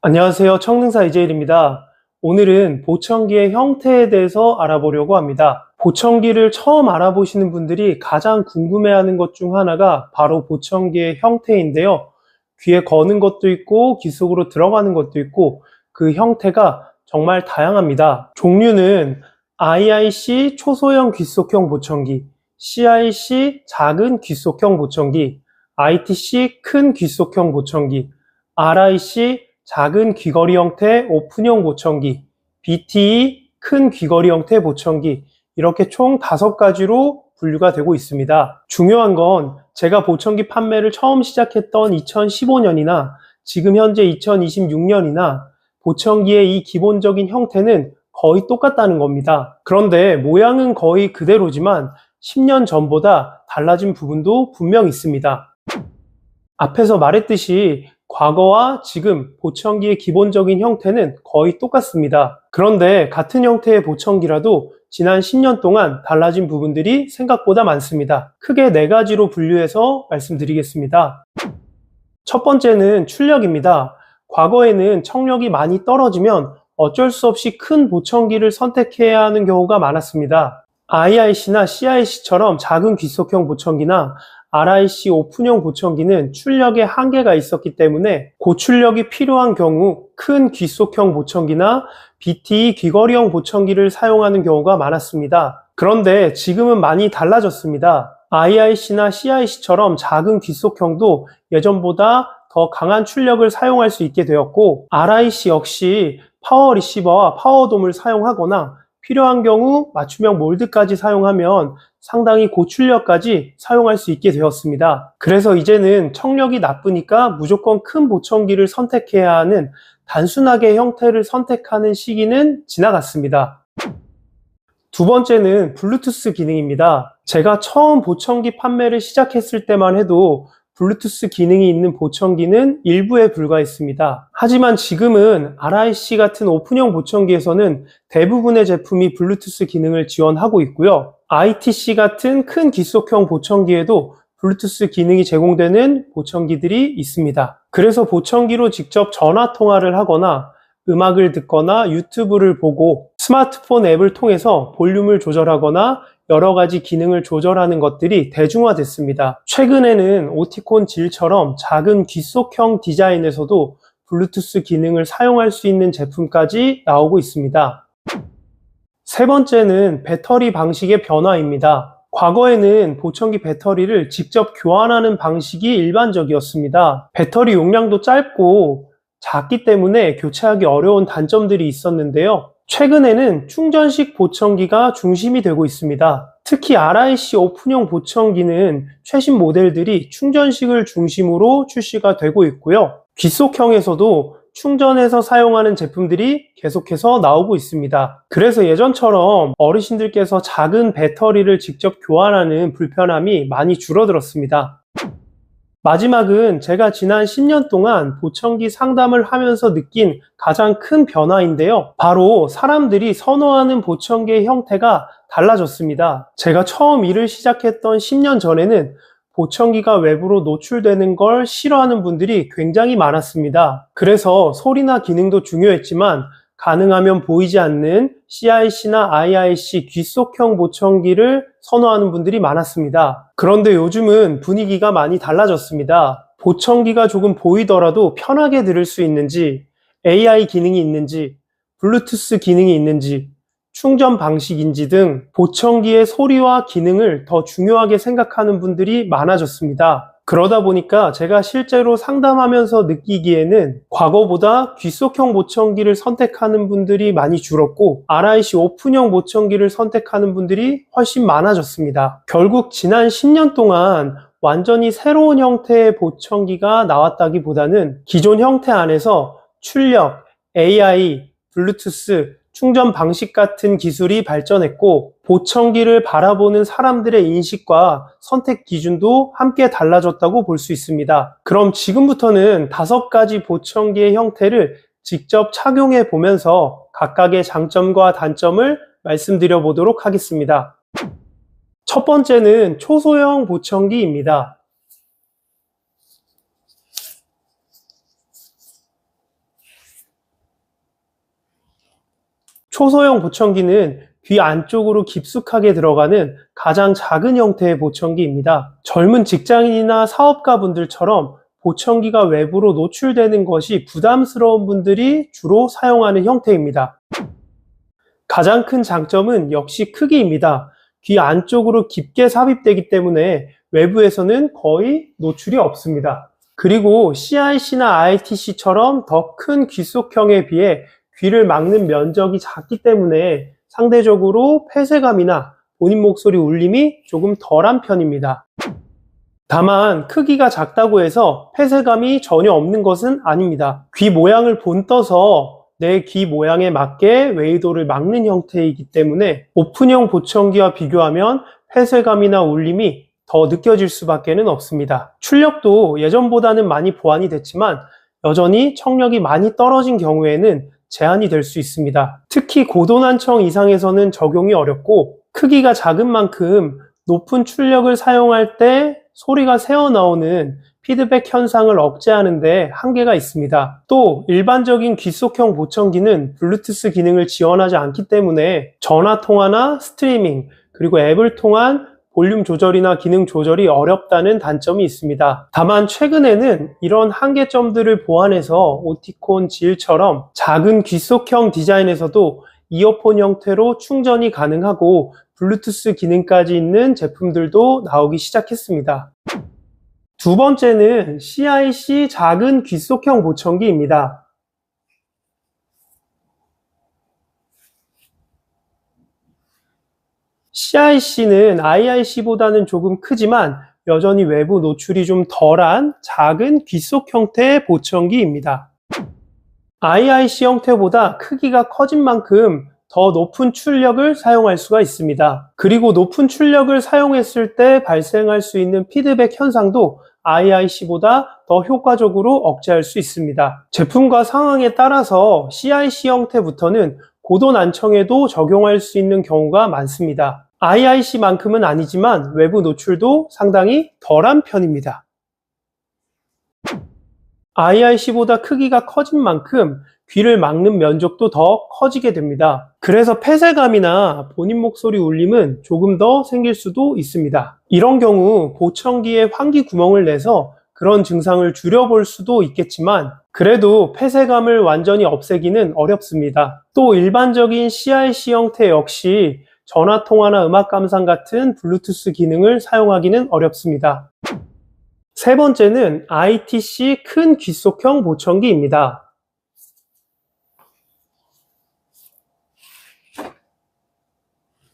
안녕하세요. 청능사 이재일입니다. 오늘은 보청기의 형태에 대해서 알아보려고 합니다. 보청기를 처음 알아보시는 분들이 가장 궁금해하는 것 중 하나가 바로 보청기의 형태인데요. 귀에 거는 것도 있고 귀 속으로 들어가는 것도 있고 그 형태가 정말 다양합니다. 종류는 IIC 초소형 귀속형 보청기, CIC 작은 귀속형 보청기, ITC 큰 귀속형 보청기, RIC 작은 귀걸이 형태 오픈형 보청기, BTE 큰 귀걸이 형태 보청기, 이렇게 총 5가지로 분류가 되고 있습니다. 중요한 건 제가 보청기 판매를 처음 시작했던 2015년이나 지금 현재 2026년이나 보청기의 이 기본적인 형태는 거의 똑같다는 겁니다. 그런데 모양은 거의 그대로지만 10년 전보다 달라진 부분도 분명 있습니다. 앞에서 말했듯이 과거와 지금 보청기의 기본적인 형태는 거의 똑같습니다. 그런데 같은 형태의 보청기라도 지난 10년 동안 달라진 부분들이 생각보다 많습니다. 크게 4가지로 분류해서 말씀드리겠습니다. 첫 번째는 출력입니다. 과거에는 청력이 많이 떨어지면 어쩔 수 없이 큰 보청기를 선택해야 하는 경우가 많았습니다. IIC나 CIC처럼 작은 귀속형 보청기나 RIC 오픈형 보청기는 출력에 한계가 있었기 때문에 고출력이 필요한 경우 큰 귀속형 보청기나 BTE 귀걸이형 보청기를 사용하는 경우가 많았습니다. 그런데 지금은 많이 달라졌습니다. IIC나 CIC처럼 작은 귀속형도 예전보다 더 강한 출력을 사용할 수 있게 되었고, RIC 역시 파워 리시버와 파워돔을 사용하거나 필요한 경우 맞춤형 몰드까지 사용하면 상당히 고출력까지 사용할 수 있게 되었습니다. 그래서 이제는 청력이 나쁘니까 무조건 큰 보청기를 선택해야 하는 단순하게 형태를 선택하는 시기는 지나갔습니다. 두 번째는 블루투스 기능입니다. 제가 처음 보청기 판매를 시작했을 때만 해도 블루투스 기능이 있는 보청기는 일부에 불과했습니다. 하지만 지금은 RIC 같은 오픈형 보청기에서는 대부분의 제품이 블루투스 기능을 지원하고 있고요. ITC 같은 큰 귀속형 보청기에도 블루투스 기능이 제공되는 보청기들이 있습니다. 그래서 보청기로 직접 전화 통화를 하거나 음악을 듣거나 유튜브를 보고 스마트폰 앱을 통해서 볼륨을 조절하거나 여러 가지 기능을 조절하는 것들이 대중화됐습니다. 최근에는 오티콘 질처럼 작은 귀속형 디자인에서도 블루투스 기능을 사용할 수 있는 제품까지 나오고 있습니다. 세 번째는 배터리 방식의 변화입니다. 과거에는 보청기 배터리를 직접 교환하는 방식이 일반적이었습니다. 배터리 용량도 짧고 작기 때문에 교체하기 어려운 단점들이 있었는데요. 최근에는 충전식 보청기가 중심이 되고 있습니다. 특히 RIC 오픈형 보청기는 최신 모델들이 충전식을 중심으로 출시가 되고 있고요. 귀속형에서도 충전해서 사용하는 제품들이 계속해서 나오고 있습니다. 그래서 예전처럼 어르신들께서 작은 배터리를 직접 교환하는 불편함이 많이 줄어들었습니다. 마지막은 제가 지난 10년 동안 보청기 상담을 하면서 느낀 가장 큰 변화인데요. 바로 사람들이 선호하는 보청기의 형태가 달라졌습니다. 제가 처음 일을 시작했던 10년 전에는 보청기가 외부로 노출되는 걸 싫어하는 분들이 굉장히 많았습니다. 그래서 소리나 기능도 중요했지만 가능하면 보이지 않는 CIC나 IIC 귀속형 보청기를 선호하는 분들이 많았습니다. 그런데 요즘은 분위기가 많이 달라졌습니다. 보청기가 조금 보이더라도 편하게 들을 수 있는지, AI 기능이 있는지, 블루투스 기능이 있는지, 충전 방식인지 등 보청기의 소리와 기능을 더 중요하게 생각하는 분들이 많아졌습니다. 그러다 보니까 제가 실제로 상담하면서 느끼기에는 과거보다 귀속형 보청기를 선택하는 분들이 많이 줄었고 RIC 오픈형 보청기를 선택하는 분들이 훨씬 많아졌습니다. 결국 지난 10년 동안 완전히 새로운 형태의 보청기가 나왔다기보다는 기존 형태 안에서 출력, AI, 블루투스, 충전 방식 같은 기술이 발전했고 보청기를 바라보는 사람들의 인식과 선택 기준도 함께 달라졌다고 볼 수 있습니다. 그럼 지금부터는 5가지 보청기의 형태를 직접 착용해 보면서 각각의 장점과 단점을 말씀드려 보도록 하겠습니다. 첫 번째는 초소형 보청기입니다. 초소형 보청기는 귀 안쪽으로 깊숙하게 들어가는 가장 작은 형태의 보청기입니다. 젊은 직장인이나 사업가분들처럼 보청기가 외부로 노출되는 것이 부담스러운 분들이 주로 사용하는 형태입니다. 가장 큰 장점은 역시 크기입니다. 귀 안쪽으로 깊게 삽입되기 때문에 외부에서는 거의 노출이 없습니다. 그리고 CIC나 ITC처럼 더 큰 귀속형에 비해 귀를 막는 면적이 작기 때문에 상대적으로 폐쇄감이나 본인 목소리 울림이 조금 덜한 편입니다. 다만 크기가 작다고 해서 폐쇄감이 전혀 없는 것은 아닙니다. 귀 모양을 본떠서 내 귀 모양에 맞게 웨이도를 막는 형태이기 때문에 오픈형 보청기와 비교하면 폐쇄감이나 울림이 더 느껴질 수밖에 없습니다. 출력도 예전보다는 많이 보완이 됐지만 여전히 청력이 많이 떨어진 경우에는 제한이 될 수 있습니다. 특히 고도난청 이상에서는 적용이 어렵고 크기가 작은 만큼 높은 출력을 사용할 때 소리가 새어나오는 피드백 현상을 억제하는 데 한계가 있습니다. 또 일반적인 귀속형 보청기는 블루투스 기능을 지원하지 않기 때문에 전화 통화나 스트리밍 그리고 앱을 통한 볼륨 조절이나 기능 조절이 어렵다는 단점이 있습니다. 다만 최근에는 이런 한계점들을 보완해서 오티콘 G일처럼 작은 귀속형 디자인에서도 이어폰 형태로 충전이 가능하고 블루투스 기능까지 있는 제품들도 나오기 시작했습니다. 두 번째는 CIC 작은 귀속형 보청기입니다. CIC는 IIC보다는 조금 크지만 여전히 외부 노출이 좀 덜한 작은 귀속 형태의 보청기입니다. IIC 형태보다 크기가 커진 만큼 더 높은 출력을 사용할 수가 있습니다. 그리고 높은 출력을 사용했을 때 발생할 수 있는 피드백 현상도 IIC보다 더 효과적으로 억제할 수 있습니다. 제품과 상황에 따라서 CIC 형태부터는 고도 난청에도 적용할 수 있는 경우가 많습니다. IIC만큼은 아니지만 외부 노출도 상당히 덜한 편입니다. IIC보다 크기가 커진 만큼 귀를 막는 면적도 더 커지게 됩니다. 그래서 폐쇄감이나 본인 목소리 울림은 조금 더 생길 수도 있습니다. 이런 경우 보청기에 환기 구멍을 내서 그런 증상을 줄여볼 수도 있겠지만 그래도 폐쇄감을 완전히 없애기는 어렵습니다. 또 일반적인 CIC 형태 역시 전화통화나 음악 감상 같은 블루투스 기능을 사용하기는 어렵습니다. 세 번째는 ITC 큰 귀속형 보청기입니다.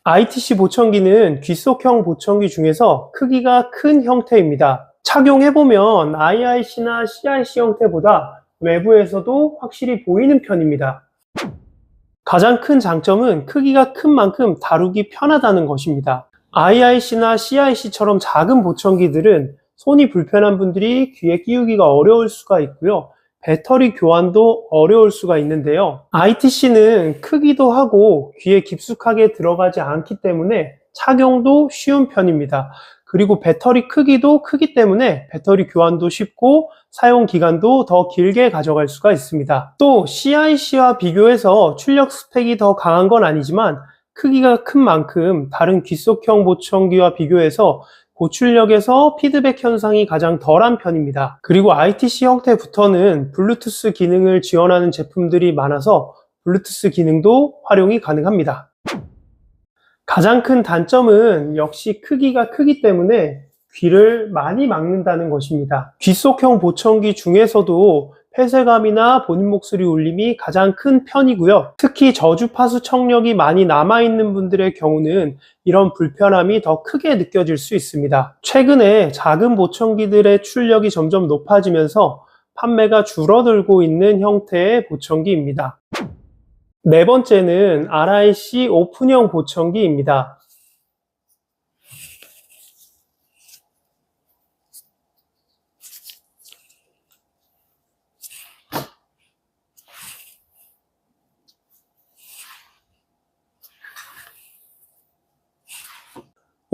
ITC 보청기는 귀속형 보청기 중에서 크기가 큰 형태입니다. 착용해보면 IIC나 CIC 형태보다 외부에서도 확실히 보이는 편입니다. 가장 큰 장점은 크기가 큰 만큼 다루기 편하다는 것입니다. IIC나 CIC처럼 작은 보청기들은 손이 불편한 분들이 귀에 끼우기가 어려울 수가 있고요. 배터리 교환도 어려울 수가 있는데요. ITC는 크기도 하고 귀에 깊숙하게 들어가지 않기 때문에 착용도 쉬운 편입니다. 그리고 배터리 크기도 크기 때문에 배터리 교환도 쉽고 사용 기간도 더 길게 가져갈 수가 있습니다. 또 CIC와 비교해서 출력 스펙이 더 강한 건 아니지만 크기가 큰 만큼 다른 귀속형 보청기와 비교해서 고출력에서 피드백 현상이 가장 덜한 편입니다. 그리고 ITC 형태부터는 블루투스 기능을 지원하는 제품들이 많아서 블루투스 기능도 활용이 가능합니다. 가장 큰 단점은 역시 크기가 크기 때문에 귀를 많이 막는다는 것입니다. 귀속형 보청기 중에서도 폐쇄감이나 본인 목소리 울림이 가장 큰 편이고요. 특히 저주파수 청력이 많이 남아있는 분들의 경우는 이런 불편함이 더 크게 느껴질 수 있습니다. 최근에 작은 보청기들의 출력이 점점 높아지면서 판매가 줄어들고 있는 형태의 보청기입니다. 네 번째는 RIC 오픈형 보청기입니다.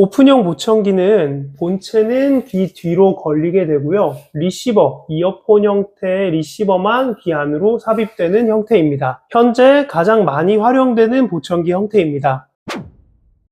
오픈형 보청기는 본체는 귀 뒤로 걸리게 되고요. 리시버, 이어폰 형태의 리시버만 귀 안으로 삽입되는 형태입니다. 현재 가장 많이 활용되는 보청기 형태입니다.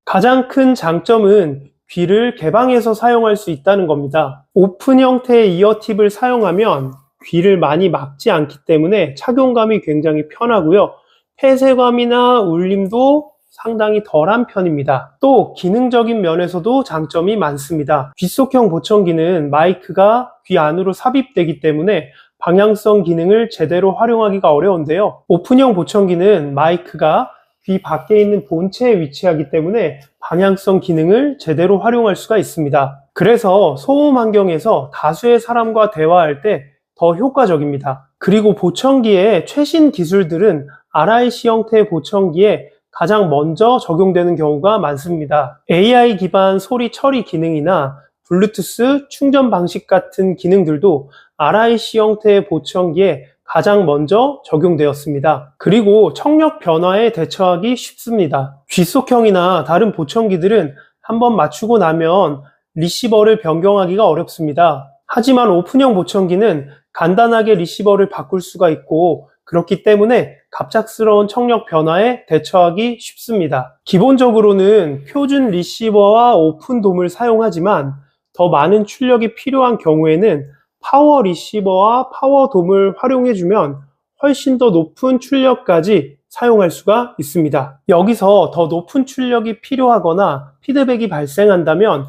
가장 큰 장점은 귀를 개방해서 사용할 수 있다는 겁니다. 오픈 형태의 이어팁을 사용하면 귀를 많이 막지 않기 때문에 착용감이 굉장히 편하고요. 폐쇄감이나 울림도 상당히 덜한 편입니다. 또 기능적인 면에서도 장점이 많습니다. 귓속형 보청기는 마이크가 귀 안으로 삽입되기 때문에 방향성 기능을 제대로 활용하기가 어려운데요. 오픈형 보청기는 마이크가 귀 밖에 있는 본체에 위치하기 때문에 방향성 기능을 제대로 활용할 수가 있습니다. 그래서 소음 환경에서 다수의 사람과 대화할 때 더 효과적입니다. 그리고 보청기의 최신 기술들은 RIC 형태의 보청기에 가장 먼저 적용되는 경우가 많습니다. AI 기반 소리 처리 기능이나 블루투스 충전 방식 같은 기능들도 RIC 형태의 보청기에 가장 먼저 적용되었습니다. 그리고 청력 변화에 대처하기 쉽습니다. 귓속형이나 다른 보청기들은 한번 맞추고 나면 리시버를 변경하기가 어렵습니다. 하지만 오픈형 보청기는 간단하게 리시버를 바꿀 수가 있고 그렇기 때문에 갑작스러운 청력 변화에 대처하기 쉽습니다. 기본적으로는 표준 리시버와 오픈돔을 사용하지만 더 많은 출력이 필요한 경우에는 파워 리시버와 파워돔을 활용해주면 훨씬 더 높은 출력까지 사용할 수가 있습니다. 여기서 더 높은 출력이 필요하거나 피드백이 발생한다면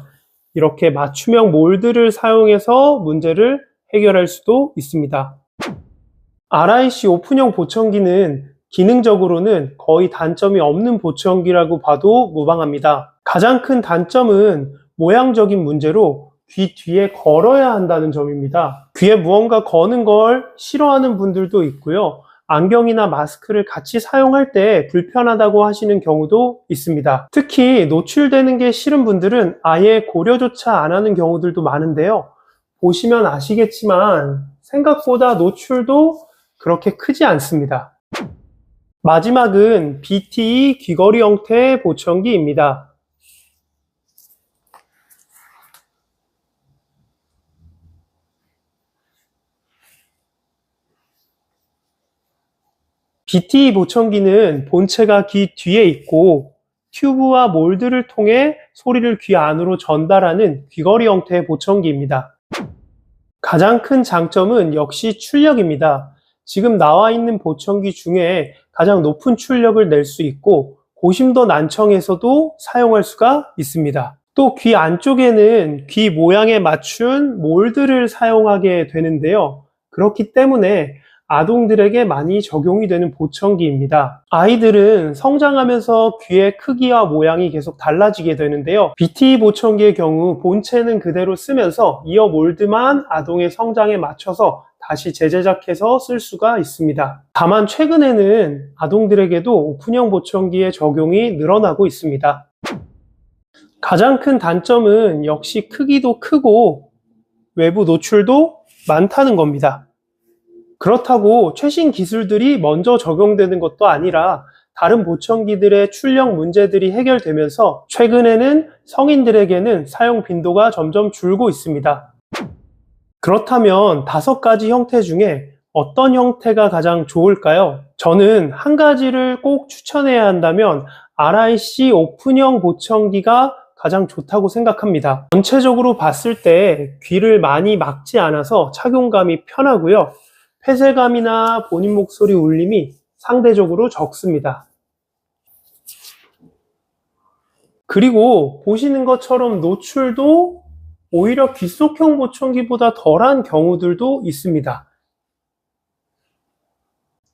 이렇게 맞춤형 몰드를 사용해서 문제를 해결할 수도 있습니다. RIC 오픈형 보청기는 기능적으로는 거의 단점이 없는 보청기라고 봐도 무방합니다. 가장 큰 단점은 모양적인 문제로 귀 뒤에 걸어야 한다는 점입니다. 귀에 무언가 거는 걸 싫어하는 분들도 있고요. 안경이나 마스크를 같이 사용할 때 불편하다고 하시는 경우도 있습니다. 특히 노출되는 게 싫은 분들은 아예 고려조차 안 하는 경우들도 많은데요. 보시면 아시겠지만 생각보다 노출도 그렇게 크지 않습니다. 마지막은 BTE 귀걸이 형태의 보청기입니다. BTE 보청기는 본체가 귀 뒤에 있고 튜브와 몰드를 통해 소리를 귀 안으로 전달하는 귀걸이 형태의 보청기입니다. 가장 큰 장점은 역시 출력입니다. 지금 나와 있는 보청기 중에 가장 높은 출력을 낼 수 있고 고심도 난청에서도 사용할 수가 있습니다. 또 귀 안쪽에는 귀 모양에 맞춘 몰드를 사용하게 되는데요. 그렇기 때문에 아동들에게 많이 적용이 되는 보청기입니다. 아이들은 성장하면서 귀의 크기와 모양이 계속 달라지게 되는데요. BTE 보청기의 경우 본체는 그대로 쓰면서 이어 몰드만 아동의 성장에 맞춰서 다시 재제작해서 쓸 수가 있습니다. 다만 최근에는 아동들에게도 오픈형 보청기의 적용이 늘어나고 있습니다. 가장 큰 단점은 역시 크기도 크고 외부 노출도 많다는 겁니다. 그렇다고 최신 기술들이 먼저 적용되는 것도 아니라 다른 보청기들의 출력 문제들이 해결되면서 최근에는 성인들에게는 사용 빈도가 점점 줄고 있습니다. 그렇다면 5가지 형태 중에 어떤 형태가 가장 좋을까요? 저는 한 가지를 꼭 추천해야 한다면 RIC 오픈형 보청기가 가장 좋다고 생각합니다. 전체적으로 봤을 때 귀를 많이 막지 않아서 착용감이 편하고요. 폐쇄감이나 본인 목소리 울림이 상대적으로 적습니다. 그리고 보시는 것처럼 노출도 오히려 귓속형 보청기보다 덜한 경우들도 있습니다.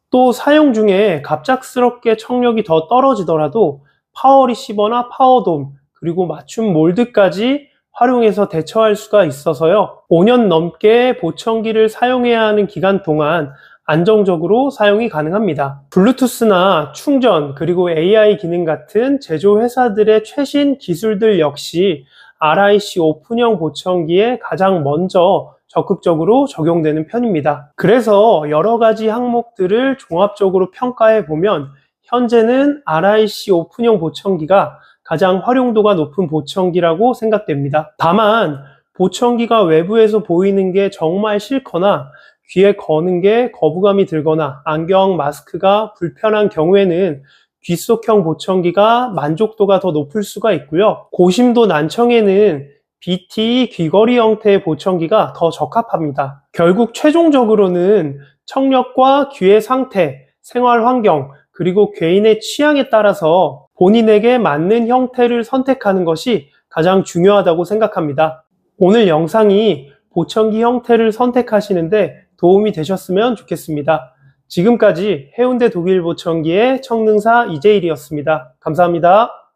또 사용 중에 갑작스럽게 청력이 더 떨어지더라도 파워 리시버나 파워돔 그리고 맞춤 몰드까지 활용해서 대처할 수가 있어서요. 5년 넘게 보청기를 사용해야 하는 기간 동안 안정적으로 사용이 가능합니다. 블루투스나 충전 그리고 AI 기능 같은 제조 회사들의 최신 기술들 역시 RIC 오픈형 보청기에 가장 먼저 적극적으로 적용되는 편입니다. 그래서 여러 가지 항목들을 종합적으로 평가해 보면 현재는 RIC 오픈형 보청기가 가장 활용도가 높은 보청기라고 생각됩니다. 다만 보청기가 외부에서 보이는 게 정말 싫거나 귀에 거는 게 거부감이 들거나 안경, 마스크가 불편한 경우에는 귓속형 보청기가 만족도가 더 높을 수가 있고요. 고심도 난청에는 BT 귀걸이 형태의 보청기가 더 적합합니다. 결국 최종적으로는 청력과 귀의 상태, 생활 환경, 그리고 개인의 취향에 따라서 본인에게 맞는 형태를 선택하는 것이 가장 중요하다고 생각합니다. 오늘 영상이 보청기 형태를 선택하시는데 도움이 되셨으면 좋겠습니다. 지금까지 해운대 독일 보청기의 청능사 이재일이었습니다. 감사합니다.